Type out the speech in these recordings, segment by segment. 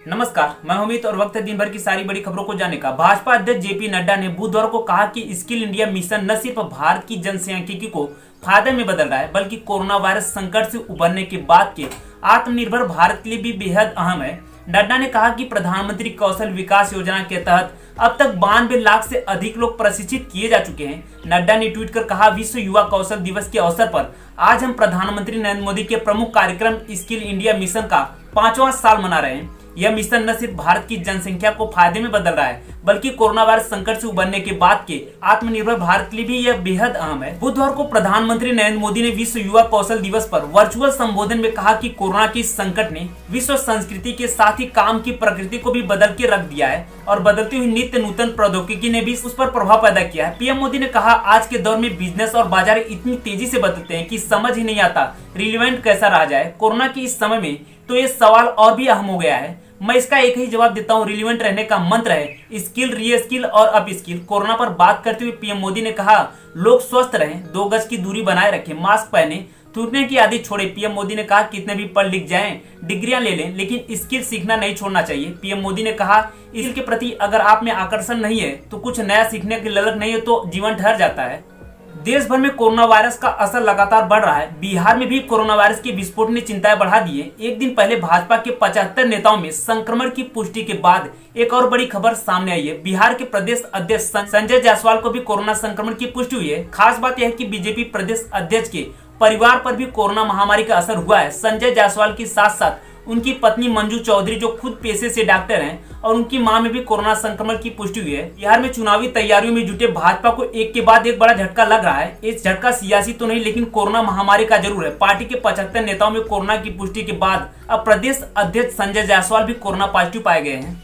नमस्कार, मैं अमित और वक्त है दिन भर की सारी बड़ी खबरों को जानने का। भाजपा अध्यक्ष जेपी नड्डा ने बुधवार को कहा कि स्किल इंडिया मिशन न सिर्फ भारत की जनसांख्यिकी को फायदे में बदल रहा है, बल्कि कोरोना वायरस संकट से उबरने के बाद के आत्मनिर्भर भारत के लिए भी बेहद अहम है। नड्डा ने कहा कि प्रधानमंत्री कौशल विकास योजना के तहत अब तक 92 लाख से अधिक लोग प्रशिक्षित किए जा चुके हैं। नड्डा ने ट्वीट कर कहा, विश्व युवा कौशल दिवस के अवसर पर आज हम प्रधानमंत्री नरेंद्र मोदी के प्रमुख कार्यक्रम स्किल इंडिया मिशन का 5वां साल मना रहे हैं। यह मिशन न सिर्फ भारत की जनसंख्या को फायदे में बदल रहा है, बल्कि कोरोना वायरस संकट से उबरने के बाद के आत्मनिर्भर भारत के लिए भी यह बेहद अहम है। बुधवार को प्रधानमंत्री नरेंद्र मोदी ने विश्व युवा कौशल दिवस पर वर्चुअल संबोधन में कहा कि कोरोना के इस संकट ने विश्व संस्कृति के साथ ही काम की प्रकृति को भी बदल के रख दिया है और बदलती हुई नित्य नूतन प्रौद्योगिकी ने भी उस पर प्रभाव पैदा किया है। पीएम मोदी ने कहा, आज के दौर में बिजनेस और बाजार इतनी तेजी से बदलते हैं कि समझ ही नहीं आता रिलेवेंट कैसा रह जाए। कोरोना के इस समय में तो ये सवाल और भी अहम हो गया है। मैं इसका एक ही जवाब देता हूँ, रिलेवेंट रहने का मंत्र है स्किल, री स्किल और अप स्किल। कोरोना पर बात करते हुए पीएम मोदी ने कहा, लोग स्वस्थ रहें, 2 गज की दूरी बनाए रखें, मास्क पहने, थूकने की आदत छोड़े। पीएम मोदी ने कहा, कितने भी पढ़ लिख जाएं, डिग्रियां ले लें, लेकिन स्किल सीखना नहीं छोड़ना चाहिए। पीएम मोदी ने कहा, स्किल के प्रति अगर आप में आकर्षण नहीं है, तो कुछ नया सीखने की ललक नहीं है, तो जीवन ठहर जाता है। देश भर में कोरोना वायरस का असर लगातार बढ़ रहा है। बिहार में भी कोरोना वायरस के विस्फोट ने चिंताएं बढ़ा दी है। एक दिन पहले भाजपा के 75 नेताओं में संक्रमण की पुष्टि के बाद एक और बड़ी खबर सामने आई है। बिहार के प्रदेश अध्यक्ष संजय जायसवाल को भी कोरोना संक्रमण की पुष्टि हुई है। खास बात यह है कि बीजेपी प्रदेश अध्यक्ष के परिवार पर भी कोरोना महामारी का असर हुआ है। संजय जायसवाल के साथ साथ उनकी पत्नी मंजू चौधरी, जो खुद पेशे से डॉक्टर हैं, और उनकी मां में भी कोरोना संक्रमण की पुष्टि हुई है। बिहार में चुनावी तैयारियों में जुटे भाजपा को एक के बाद एक बड़ा झटका लग रहा है। इस झटका सियासी तो नहीं, लेकिन कोरोना महामारी का जरूर है। पार्टी के 75 नेताओं में कोरोना की पुष्टि के बाद अब प्रदेश अध्यक्ष संजय जायसवाल भी कोरोना पॉजिटिव पाए गए हैं।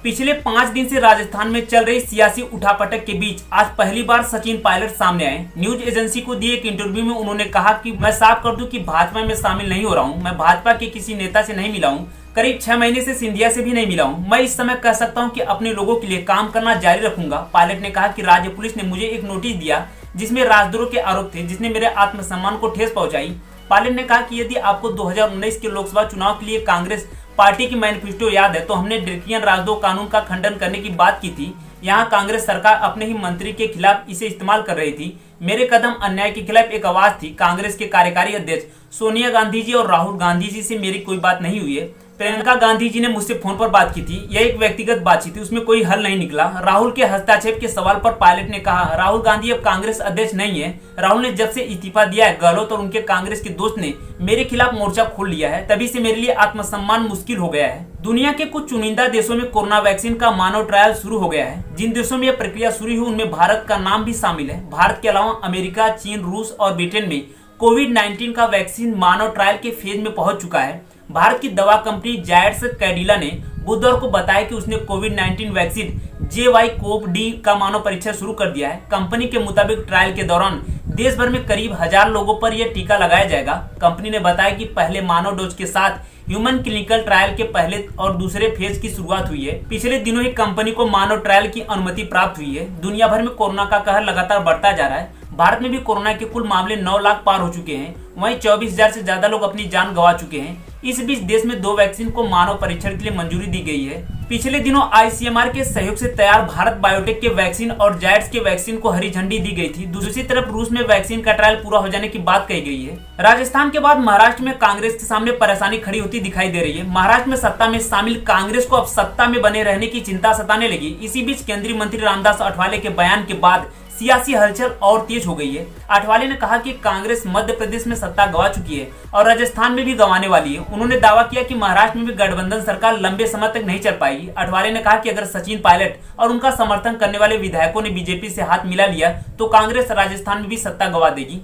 पिछले 5 दिन से राजस्थान में चल रही सियासी उठापटक के बीच आज पहली बार सचिन पायलट सामने आए। न्यूज एजेंसी को दिए एक इंटरव्यू में उन्होंने कहा कि मैं साफ कर दूं कि भाजपा में शामिल नहीं हो रहा हूं। मैं भाजपा के किसी नेता से नहीं मिला हूं, करीब 6 महीने से सिंधिया से भी नहीं मिला हूं। मैं इस समय कह सकता हूं कि अपने लोगों के लिए काम करना जारी रखूंगा। पायलट ने कहा कि राज्य पुलिस ने मुझे एक नोटिस दिया जिसमें राजद्रोह के आरोप थे, जिसने मेरे आत्मसम्मान को ठेस पहुंचाई। पायलट ने कहा कि यदि आपको 2019 के लोकसभा चुनाव के लिए कांग्रेस पार्टी की मैनिफेस्टो याद है, तो हमने ड्रेकियन राजद्रोह कानून का खंडन करने की बात की थी। यहाँ कांग्रेस सरकार अपने ही मंत्री के खिलाफ इसे इस्तेमाल कर रही थी। मेरे कदम अन्याय के खिलाफ एक आवाज थी। कांग्रेस के कार्यकारी अध्यक्ष सोनिया गांधी जी और राहुल गांधी जी से मेरी कोई बात नहीं हुई है। प्रियंका गांधी जी ने मुझसे फोन पर बात की थी। यह एक व्यक्तिगत बातचीत थी, उसमें कोई हल नहीं निकला। राहुल के हस्तक्षेप के सवाल पर पायलट ने कहा, राहुल गांधी अब कांग्रेस अध्यक्ष नहीं है। राहुल ने जब से इस्तीफा दिया है, गहलोत और उनके कांग्रेस के दोस्त ने मेरे खिलाफ मोर्चा खोल लिया है। तभी से मेरे लिए आत्मसम्मान मुश्किल हो गया है। दुनिया के कुछ चुनिंदा देशों में कोरोना वैक्सीन का मानव ट्रायल शुरू हो गया है। जिन देशों में यह प्रक्रिया शुरू हुई, उनमें भारत का नाम भी शामिल है। भारत के अलावा अमेरिका, चीन, रूस और ब्रिटेन में कोविड-19 का वैक्सीन मानव ट्रायल के फेज में पहुंच चुका है। भारत की दवा कंपनी जायड्स कैडिला ने बुधवार को बताया कि उसने कोविड-19 वैक्सीन JY-CoV-D का मानव परीक्षण शुरू कर दिया है। कंपनी के मुताबिक ट्रायल के दौरान देश भर में करीब 1000 लोगों पर यह टीका लगाया जाएगा। कंपनी ने बताया कि पहले मानव डोज के साथ ह्यूमन क्लिनिकल ट्रायल के पहले और दूसरे फेज की शुरुआत हुई है। पिछले दिनों ही कंपनी को मानव ट्रायल की अनुमति प्राप्त हुई है। दुनिया भर में कोरोना का कहर लगातार बढ़ता जा रहा है। भारत में भी कोरोना के कुल मामले 9 लाख पार हो चुके हैं। वहीं 24,000 से ज्यादा लोग अपनी जान गंवा चुके हैं। इस बीच देश में 2 वैक्सीन को मानव परीक्षण के लिए मंजूरी दी गई है। पिछले दिनों ICMR के सहयोग से तैयार भारत बायोटेक के वैक्सीन और जायड्स के वैक्सीन को हरी झंडी दी गई थी। दूसरी तरफ रूस में वैक्सीन का ट्रायल पूरा हो जाने की बात कही गई है। राजस्थान के बाद महाराष्ट्र में कांग्रेस के सामने परेशानी खड़ी होती दिखाई दे रही है। महाराष्ट्र में सत्ता में शामिल कांग्रेस को अब सत्ता में बने रहने की चिंता सताने लगी। इसी बीच केंद्रीय मंत्री रामदास अठवाले के बयान के बाद सियासी हलचल और तेज हो गई है। अठवाले ने कहा कि कांग्रेस मध्य प्रदेश में सत्ता गंवा चुकी है और राजस्थान में भी गंवाने वाली है। उन्होंने दावा किया कि महाराष्ट्र में भी गठबंधन सरकार लंबे समय तक नहीं चल पाएगी। अठवाले ने कहा कि अगर सचिन पायलट और उनका समर्थन करने वाले विधायकों ने बीजेपी से हाथ मिला लिया, तो कांग्रेस राजस्थान में भी सत्ता गंवा देगी।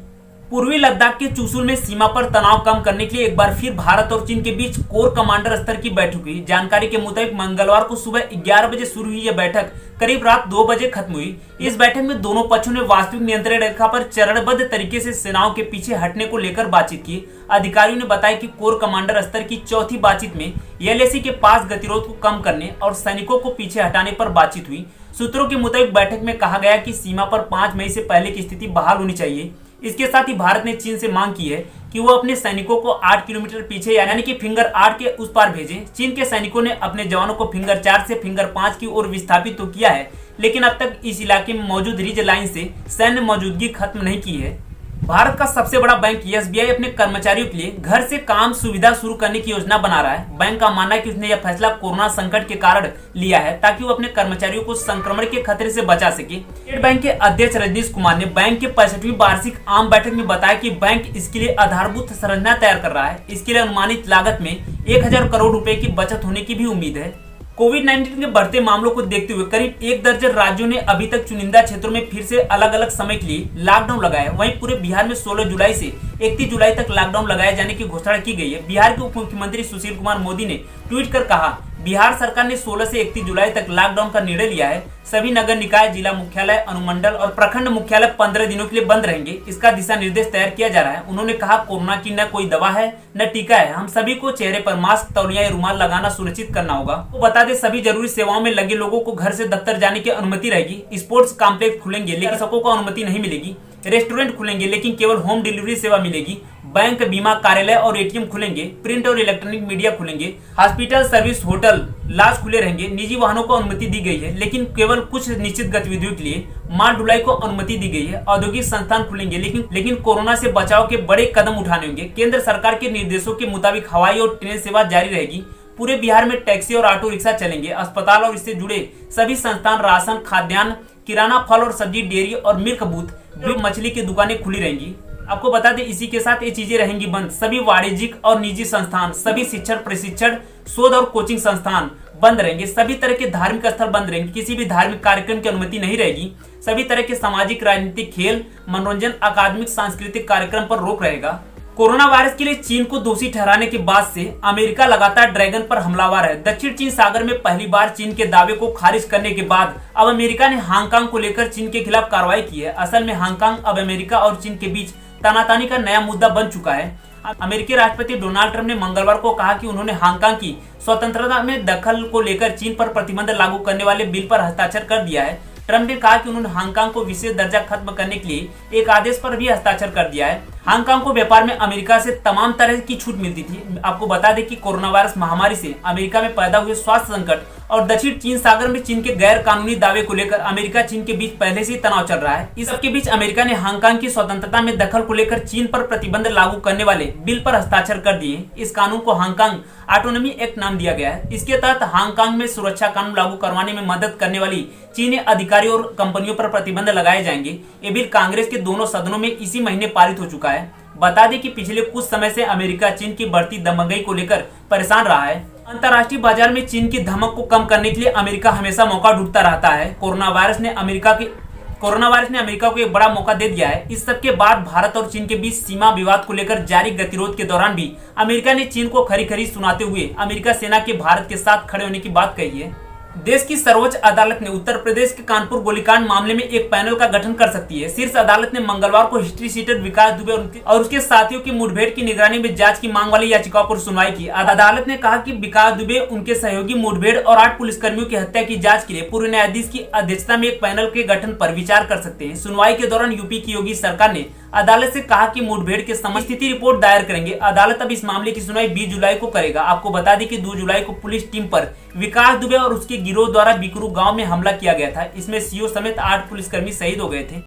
पूर्वी लद्दाख के चुशुल में सीमा पर तनाव कम करने के लिए एक बार फिर भारत और चीन के बीच कोर कमांडर स्तर की बैठक हुई। जानकारी के मुताबिक मंगलवार को सुबह 11 बजे शुरू हुई यह बैठक करीब रात 2 बजे खत्म हुई। इस बैठक में दोनों पक्षों ने वास्तविक नियंत्रण रेखा पर चरणबद्ध तरीके से सेनाओं के पीछे हटने को लेकर बातचीत की। अधिकारियों ने बताया कि कोर कमांडर स्तर की चौथी बातचीत में LAC के पास गतिरोध को कम करने और सैनिकों को पीछे हटाने पर बातचीत हुई। सूत्रों के मुताबिक बैठक में कहा गया कि सीमा पर 5 मई से पहले की स्थिति बहाल होनी चाहिए। इसके साथ ही भारत ने चीन से मांग की है कि वो अपने सैनिकों को 8 किलोमीटर पीछे यानी कि फिंगर 8 के उस पार भेजें। चीन के सैनिकों ने अपने जवानों को फिंगर 4 से फिंगर 5 की ओर विस्थापित तो किया है, लेकिन अब तक इस इलाके में मौजूद रिज लाइन से सैन्य मौजूदगी खत्म नहीं की है। भारत का सबसे बड़ा बैंक एसबीआई अपने कर्मचारियों के लिए घर से काम सुविधा शुरू करने की योजना बना रहा है। बैंक का मानना है कि उसने यह फैसला कोरोना संकट के कारण लिया है ताकि वो अपने कर्मचारियों को संक्रमण के खतरे से बचा सके। स्टेट बैंक के अध्यक्ष रजनीश कुमार ने बैंक के 65वीं वार्षिक आम बैठक में बताया कि बैंक इसके लिए आधारभूत संरचना तैयार कर रहा है। इसके लिए अनुमानित लागत में 1000 करोड़ रुपए की बचत होने की भी उम्मीद है। कोविड-19 के बढ़ते मामलों को देखते हुए करीब 1 दर्जन राज्यों ने अभी तक चुनिंदा क्षेत्रों में फिर से अलग अलग समय के लिए लॉकडाउन लगाया है। वहीं पूरे बिहार में 16 जुलाई से 31 जुलाई तक लॉकडाउन लगाए जाने की घोषणा की गई है। बिहार के उप मुख्यमंत्री सुशील कुमार मोदी ने ट्वीट कर कहा, बिहार सरकार ने 16 से 31 जुलाई तक लॉकडाउन का निर्णय लिया है। सभी नगर निकाय, जिला मुख्यालय, अनुमंडल और प्रखंड मुख्यालय 15 दिनों के लिए बंद रहेंगे। इसका दिशा निर्देश तैयार किया जा रहा है। उन्होंने कहा, कोरोना की न कोई दवा है न टीका है। हम सभी को चेहरे पर मास्क, तौलिया या रुमाल लगाना सुनिश्चित करना होगा। वो बता दें, सभी जरूरी सेवाओं में लगे लोगों को घर से दफ्तर जाने की अनुमति रहेगी। स्पोर्ट्स कॉम्प्लेक्स खुलेंगे लेकिन सबको को अनुमति नहीं मिलेगी। रेस्टोरेंट खुलेंगे लेकिन केवल होम डिलीवरी सेवा मिलेगी। बैंक, बीमा, कार्यालय और एटीएम खुलेंगे। प्रिंट और इलेक्ट्रॉनिक मीडिया खुलेंगे। हॉस्पिटल, सर्विस, होटल, लॉज खुले रहेंगे। निजी वाहनों को अनुमति दी गई है, लेकिन केवल कुछ निश्चित गतिविधियों के लिए। माल ढुलाई को अनुमति दी गई है। औद्योगिक संस्थान खुलेंगे, लेकिन कोरोना से बचाव के बड़े कदम उठाने होंगे। केंद्र सरकार के निर्देशों के मुताबिक हवाई और ट्रेन सेवा जारी रहेगी। पूरे बिहार में टैक्सी और ऑटो रिक्शा चलेंगे। अस्पताल और इससे जुड़े सभी संस्थान, राशन, खाद्यान्न, किराना, फल और सब्जी, डेयरी और मिल्क बूथ, मछली की दुकानें खुली रहेंगी। आपको बता दें, इसी के साथ ये चीजें रहेंगी बंद। सभी वाणिज्यिक और निजी संस्थान, सभी शिक्षण, प्रशिक्षण, शोध और कोचिंग संस्थान बंद रहेंगे। सभी तरह के धार्मिक स्थल बंद रहेंगे। किसी भी धार्मिक कार्यक्रम की अनुमति नहीं रहेगी। सभी तरह के सामाजिक, राजनीतिक, खेल, मनोरंजन, अकादमिक, सांस्कृतिक कार्यक्रम पर रोक रहेगा। कोरोना वायरस के लिए चीन को दोषी ठहराने के बाद से अमेरिका लगातार ड्रैगन पर हमलावर है। दक्षिण चीन सागर में पहली बार चीन के दावे को खारिज करने के बाद अब अमेरिका ने हांगकांग को लेकर चीन के खिलाफ कार्रवाई की है। असल में हांगकांग अब अमेरिका और चीन के बीच तानातानी का नया मुद्दा बन चुका है। अमेरिकी राष्ट्रपति डोनाल्ड ट्रंप ने मंगलवार को कहा कि उन्होंने हांगकांग की स्वतंत्रता में दखल को लेकर चीन पर प्रतिबंध लागू करने वाले बिल पर हस्ताक्षर कर दिया है। ट्रंप ने कहा कि उन्होंने हांगकांग को विशेष दर्जा खत्म करने के लिए एक आदेश पर भी हस्ताक्षर कर दिया है। हांगकांग को व्यापार में अमेरिका से तमाम तरह की छूट मिलती थी। आपको बता दें कि कोरोना वायरस महामारी से अमेरिका में पैदा हुए स्वास्थ्य संकट और दक्षिण चीन सागर में चीन के गैर कानूनी दावे को लेकर अमेरिका चीन के बीच पहले से ही तनाव चल रहा है। इस सबके बीच अमेरिका ने हांगकांग की स्वतंत्रता में दखल को लेकर चीन पर प्रतिबंध लागू करने वाले बिल पर हस्ताक्षर कर दिए। इस कानून को हांगकांग ऑटोनॉमी एक्ट नाम दिया गया है। इसके तहत हांगकांग में सुरक्षा कानून लागू करवाने में मदद करने वाली चीनी अधिकारियों और कंपनियों पर प्रतिबंध लगाए जाएंगे। ये बिल कांग्रेस के दोनों सदनों में इसी महीने पारित हो चुका है। बता दें कि पिछले कुछ समय से अमेरिका चीन की बढ़ती दमंगई को लेकर परेशान रहा है। अंतर्राष्ट्रीय बाजार में चीन की धमक को कम करने के लिए अमेरिका हमेशा मौका ढूंढता रहता है। कोरोना वायरस ने अमेरिका को एक बड़ा मौका दे दिया है। इस सब के बाद भारत और चीन के बीच सीमा विवाद को लेकर जारी गतिरोध के दौरान भी अमेरिका ने चीन को खरी खरी सुनाते हुए अमेरिका सेना के भारत के साथ खड़े होने की बात कही है। देश की सर्वोच्च अदालत ने उत्तर प्रदेश के कानपुर गोलीकांड मामले में एक पैनल का गठन कर सकती है। शीर्ष अदालत ने मंगलवार को हिस्ट्री शीटर विकास दुबे और उसके साथियों की मुठभेड़ की निगरानी में जांच की मांग वाली याचिकाओं पर सुनवाई की। अदालत ने कहा कि विकास दुबे, उनके सहयोगी मुठभेड़ और 8 पुलिसकर्मियों की हत्या की जांच के लिए पूर्व न्यायाधीश की अध्यक्षता में एक पैनल के गठन पर विचार कर सकते हैं। सुनवाई के दौरान यूपी की योगी सरकार ने अदालत से कहा कि मुठभेड़ के समय स्थिति रिपोर्ट दायर करेंगे। अदालत अब इस मामले की सुनवाई 20 जुलाई को करेगा। आपको बता दें कि 2 जुलाई को पुलिस टीम पर विकास दुबे और उसके गिरोह द्वारा बिकरू गांव में हमला किया गया था। इसमें सीओ समेत 8 पुलिसकर्मी शहीद हो गए थे।